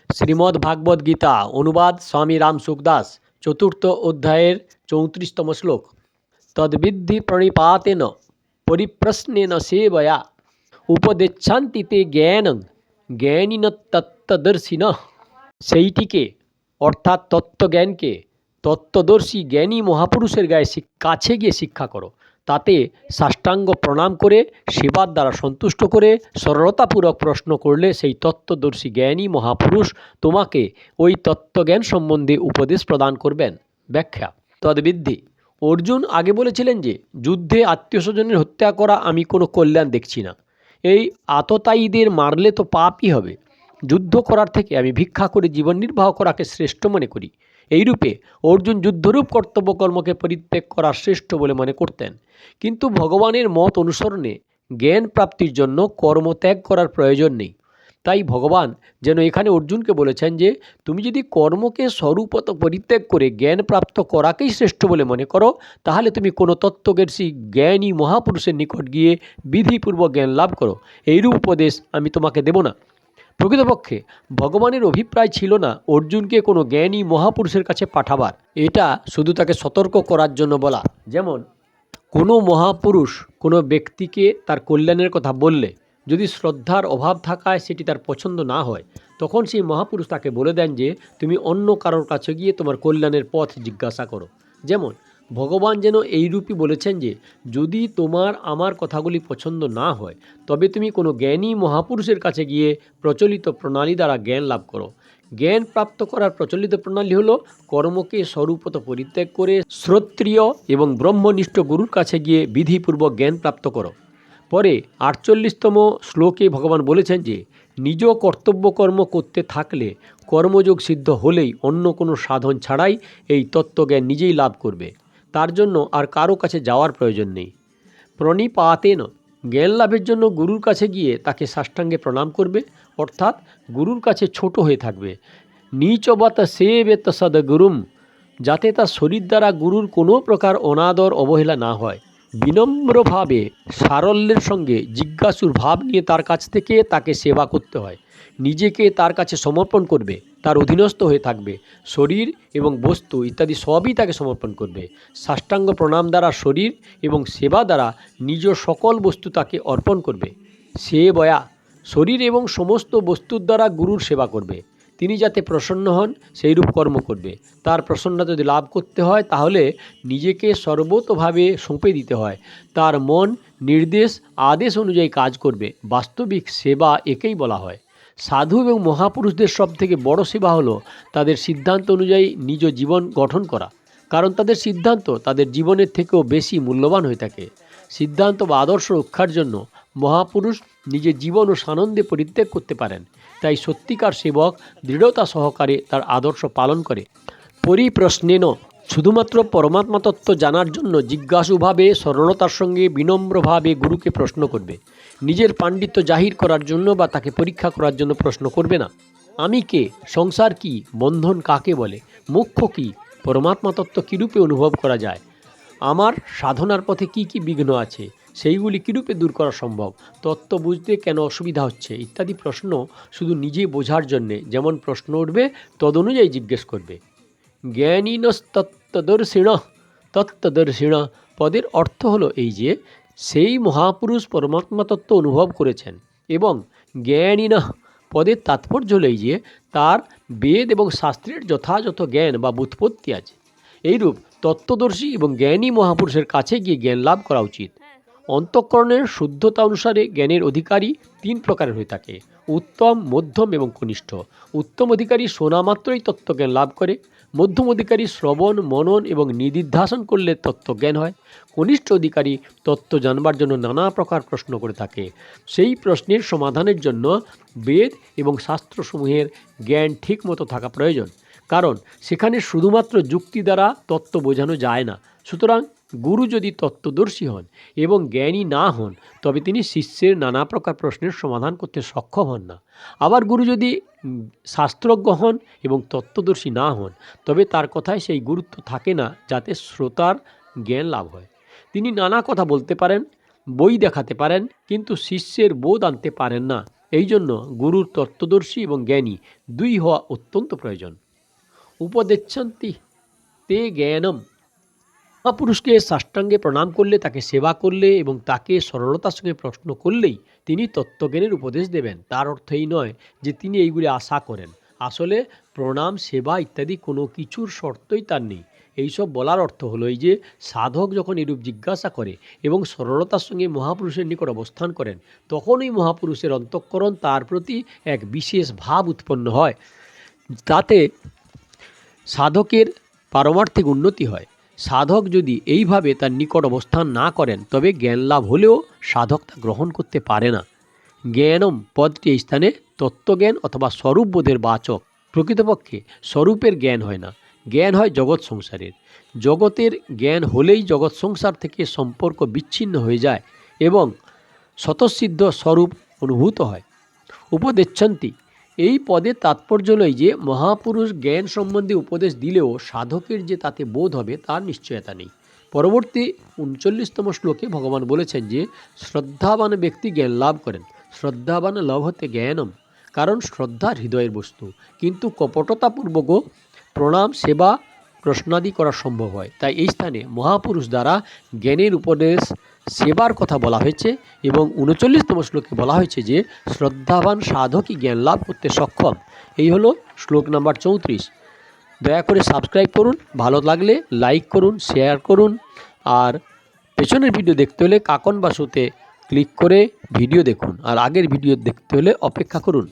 শ্রীমদ্ ভাগবত গীতা অনুবাদ স্বামী রাম সুখদাস, চতুর্থ অধ্যায়ের 34তম শ্লোক। তদ্বিদ্ধি প্রণিপাতেন পরিপ্রশ্নেন সেবয়া উপদেচ্ছান্তি তে জ্ঞানং জ্ঞানিন তত্ত্বদর্শিনঃ। সেইটিকে অর্থাৎ তত্ত্বজ্ঞানকে তত্ত্বদর্শী জ্ঞানী মহাপুরুষের কাছে গিয়ে শিক্ষা করো। তাতে সাষ্টাঙ্গ প্রণাম করে সেবার দ্বারা সন্তুষ্ট করে সরলতাপূর্বক প্রশ্ন করলে সেই তত্ত্বদর্শী জ্ঞানী মহাপুরুষ তোমাকে ওই তত্ত্বজ্ঞান সম্বন্ধে উপদেশ প্রদান করবেন। ব্যাখ্যা। তদ্বিদ্ধি, অর্জুন আগে বলেছিলেন যে যুদ্ধে আত্মীয় স্বজনের হত্যা করা আমি কোনো কল্যাণ দেখছি না। এই আততায়ীদের মারলে তো পাপই হবে। যুদ্ধ করার থেকে আমি ভিক্ষা করে জীবন নির্বাহ করাকে শ্রেষ্ঠ মনে করি। এইরূপে অর্জুন যুদ্ধরূপ কর্তব্যকর্মকে পরিত্যাগ করা শ্রেষ্ঠ বলে মনে করতেন। কিন্তু ভগবানের মত অনুসরণে জ্ঞান প্রাপ্তির জন্য কর্মত্যাগ করার প্রয়োজন নেই। তাই ভগবান যেন এখানে অর্জুনকে বলেছেন যে তুমি যদি কর্মকে স্বরূপত পরিত্যাগ করে জ্ঞান প্রাপ্ত করাকেই শ্রেষ্ঠ বলে মনে করো, তাহলে তুমি কোনো তত্ত্বজ্ঞানী জ্ঞানী মহাপুরুষের নিকট গিয়ে বিধিপূর্বক জ্ঞান লাভ করো। এইরূপ উপদেশ আমি তোমাকে দেব না। প্রকৃতপক্ষে ভগবানের অভিপ্রায় ছিল না অর্জুনকে কোনো জ্ঞানী মহাপুরুষের কাছে পাঠাবার। এটা শুধু তাকে সতর্ক করার জন্য বলা। যেমন কোনো মহাপুরুষ কোনো ব্যক্তিকে তার কল্যাণের কথা বললে যদি শ্রদ্ধার অভাব থাকায় সেটি তার পছন্দ না হয়, তখন সেই মহাপুরুষ তাকে বলে দেন যে তুমি অন্য কারোর কাছে গিয়ে তোমার কল্যাণের পথ জিজ্ঞাসা করো। যেমন ভগবান যেন এইরূপই বলেছেন যে যদি তোমার আমার কথাগুলি পছন্দ না হয়, তবে তুমি কোনো জ্ঞানী মহাপুরুষের কাছে গিয়ে প্রচলিত প্রণালী দ্বারা জ্ঞান লাভ করো। জ্ঞান প্রাপ্ত করার প্রচলিত প্রণালী হলো কর্মকে স্বরূপত পরিত্যাগ করে শ্রোত্রিয় এবং ব্রহ্মনিষ্ঠ গুরুর কাছে গিয়ে বিধিপূর্বক জ্ঞান প্রাপ্ত করো। পরে 48তম শ্লোকে ভগবান বলেছেন যে নিজ কর্তব্যকর্ম করতে থাকলে কর্মযোগ সিদ্ধ হলেই অন্য কোনো সাধন ছাড়াই এই তত্ত্বজ্ঞান নিজেই লাভ করবে। তার জন্য আর কারো কাছে যাওয়ার প্রয়োজন নেই। প্রণিপাতেন, জ্ঞান লাভের জন্য গুরুর কাছে গিয়ে তাকে সাষ্টাঙ্গে প্রণাম করবে, অর্থাৎ গুরুর কাছে ছোট হয়ে থাকবে। নীচবত সেবেত সদ্গুরুম, যাতে তার শরীর দ্বারা গুরুর কোনো প্রকার অনাদর অবহেলা না হয়। বিনম্রভাবে সারল্যের সঙ্গে জিজ্ঞাসুর ভাব নিয়ে তার কাছ থেকে তাকে সেবা করতে হয়। নিজেকে তার কাছে সমর্পণ করবে, তার অধীনস্থ হয়ে থাকবে। শরীর এবং বস্তু ইত্যাদি সবই তাকে সমর্পণ করবে। সাষ্টাঙ্গ প্রণাম দ্বারা শরীর এবং সেবা দ্বারা নিজ সকল বস্তু তাকে অর্পণ করবে। সেবয়া, শরীর এবং সমস্ত বস্তুর দ্বারা গুরুর সেবা করবে। তিনি যাতে প্রসন্ন হন সেইরূপ কর্ম করবে। তার প্রসন্নতা যদি লাভ করতে হয় তাহলে নিজেকে সর্বতোভাবে সঁপে দিতে হয়। তার মন নির্দেশ আদেশ অনুযায়ী কাজ করবে। বাস্তবিক সেবা একেই বলা হয়। সাধু এবং মহাপুরুষদের সবথেকে বড় সেবা হলো তাদের সিদ্ধান্ত অনুযায়ী নিজ জীবন গঠন করা। কারণ তাদের সিদ্ধান্ত তাদের জীবনের থেকেও বেশি মূল্যবান হয়ে থাকে। সিদ্ধান্ত বা আদর্শ রক্ষার জন্য মহাপুরুষ নিজের জীবন ও সানন্দে পরিত্যাগ করতে পারেন। তাই সত্যিকার সেবক দৃঢ়তা সহকারে তার আদর্শ পালন করে। পরিপ্রশ্নেন, শুধুমাত্র পরমাত্মা তত্ত্ব জানার জন্য জিজ্ঞাসুভাবে সরলতার সঙ্গে বিনম্রভাবে গুরুকে প্রশ্ন করবে। নিজের পাণ্ডিত্য জাহির করার জন্য বা তাকে পরীক্ষা করার জন্য প্রশ্ন করবে না। আমি কে, সংসার কি, বন্ধন কাকে বলে, মোক্ষ কি, পরমাত্মা তত্ত্ব কীরূপে অনুভব করা যায়, আমার সাধনার পথে কি কি বিঘ্ন আছে, সেইগুলি কীরূপে দূর করা সম্ভব, তত্ত্ব বুঝতে কেন অসুবিধা হচ্ছে ইত্যাদি প্রশ্ন শুধু নিজে বোঝার জন্যে যেমন প্রশ্ন উঠবে তদনুযায়ী জিজ্ঞেস করবে। জ্ঞানীনস্তত্ত্বদর্শিণ, তত্ত্বদর্শিণ পদের অর্থ হলো এই যে সেই মহাপুরুষ পরমাত্মা তত্ত্ব অনুভব করেছেন, এবং জ্ঞানীন পদের তাৎপর্য হলো এই যে তার বেদ এবং শাস্ত্রের যথাযথ জ্ঞান বা ব্যুৎপত্তি আছে। এইরূপ তত্ত্বদর্শী এবং জ্ঞানী মহাপুরুষের কাছে গিয়ে জ্ঞান লাভ করা উচিত। অন্তঃকরণের শুদ্ধতা অনুসারে জ্ঞানের অধিকারী তিন প্রকারের হয়ে থাকে: উত্তম, মধ্যম এবং কনিষ্ঠ। উত্তম অধিকারী শোনা মাত্রই তত্ত্বজ্ঞান লাভ করে। মধ্যম অধিকারী শ্রবণ, মনন এবং নিদিধ্যাসন করলে তত্ত্বজ্ঞান হয়। কনিষ্ঠ অধিকারী তত্ত্ব জানবার জন্য নানা প্রকার প্রশ্ন করে থাকে। সেই প্রশ্নের সমাধানের জন্য বেদ এবং শাস্ত্রসমূহের জ্ঞান ঠিক মতো থাকা প্রয়োজন, কারণ সেখানে শুধুমাত্র যুক্তি দ্বারা তত্ত্ব বোঝানো যায় না। সুতরাং গুরু যদি তত্ত্বদর্শী হন এবং জ্ঞানী না হন, তবে তিনি শিষ্যের নানা প্রকার প্রশ্নের সমাধান করতে সক্ষম হন না। আবার গুরু যদি শাস্ত্রজ্ঞ হন এবং তত্ত্বদর্শী না হন, তবে তার কথায় সেই গুরুত্ব থাকে না যাতে শ্রোতার জ্ঞান লাভ হয়। তিনি নানা কথা বলতে পারেন, বই দেখাতে পারেন, কিন্তু শিষ্যের বোধ আনতে পারেন না। এই জন্য গুরুর তত্ত্বদর্শী এবং জ্ঞানী দুই হওয়া অত্যন্ত প্রয়োজন। উপদেচ্ছন্তি তে জ্ঞানম, মহাপুরুষকে সাষ্টাঙ্গে প্রণাম করলে, তাকে সেবা করলে এবং তাকে সরলতার সঙ্গে প্রশ্ন করলেই তিনি তত্ত্বজ্ঞানের উপদেশ দেবেন। তার অর্থ এই নয় যে তিনি এইগুলি আশা করেন। আসলে প্রণাম, সেবা ইত্যাদি কোনো কিছুর শর্তই তার নেই। এইসব বলার অর্থ হলো এই যে সাধক যখন এরূপ জিজ্ঞাসা করে এবং সরলতার সঙ্গে মহাপুরুষের নিকট অবস্থান করেন, তখন ওই মহাপুরুষের অন্তঃকরণ তার প্রতি এক বিশেষ ভাব উৎপন্ন হয়, তাতে সাধকের পারমার্থিক উন্নতি হয়। সাধক যদি এইভাবে তার নিকট অবস্থান না করেন, তবে জ্ঞান লাভ হলেও সাধক তা গ্রহণ করতে পারে না। জ্ঞানম পদটি এই স্থানে তত্ত্বজ্ঞান অথবা স্বরূপবোধের বাচক। প্রকৃতপক্ষে স্বরূপের জ্ঞান হয় না, জ্ঞান হয় জগৎ সংসারের। জগতের জ্ঞান হলেই জগৎ সংসার থেকে সম্পর্ক বিচ্ছিন্ন হয়ে যায় এবং স্বতঃসিদ্ধ স্বরূপ অনুভূত হয়। উপদেচ্ছন্তি, এই পদের তাৎপর্য নয় যে মহাপুরুষ জ্ঞান সম্বন্ধে উপদেশ দিলেও সাধকের যে তাতে বোধ হবে তার নিশ্চয়তা নেই। পরবর্তী 39তম শ্লোকে ভগবান বলেছেন যে শ্রদ্ধাবান ব্যক্তি জ্ঞান লাভ করেন। শ্রদ্ধাবান লভতে জ্ঞানম, কারণ শ্রদ্ধা হৃদয়ের বস্তু, কিন্তু কপটতাপূর্বকও প্রণাম, সেবা, প্রশ্নাদি করা সম্ভব হয়। তাই এই স্থানে মহাপুরুষ দ্বারা জ্ঞানের উপদেশ, সেবার কথা বলা হয়েছে এবং 39তম শ্লোকে বলা হয়েছে যে শ্রদ্ধাবান সাধকই জ্ঞান লাভ করতে সক্ষম। এই হলো শ্লোক নাম্বার 34। দয়া করে সাবস্ক্রাইব করুন, ভালো লাগলে লাইক করুন, শেয়ার করুন, আর পেছনের ভিডিও দেখতে হলে কাকন বাসুতে ক্লিক করে ভিডিও দেখুন, আর আগের ভিডিও দেখতে হলে অপেক্ষা করুন।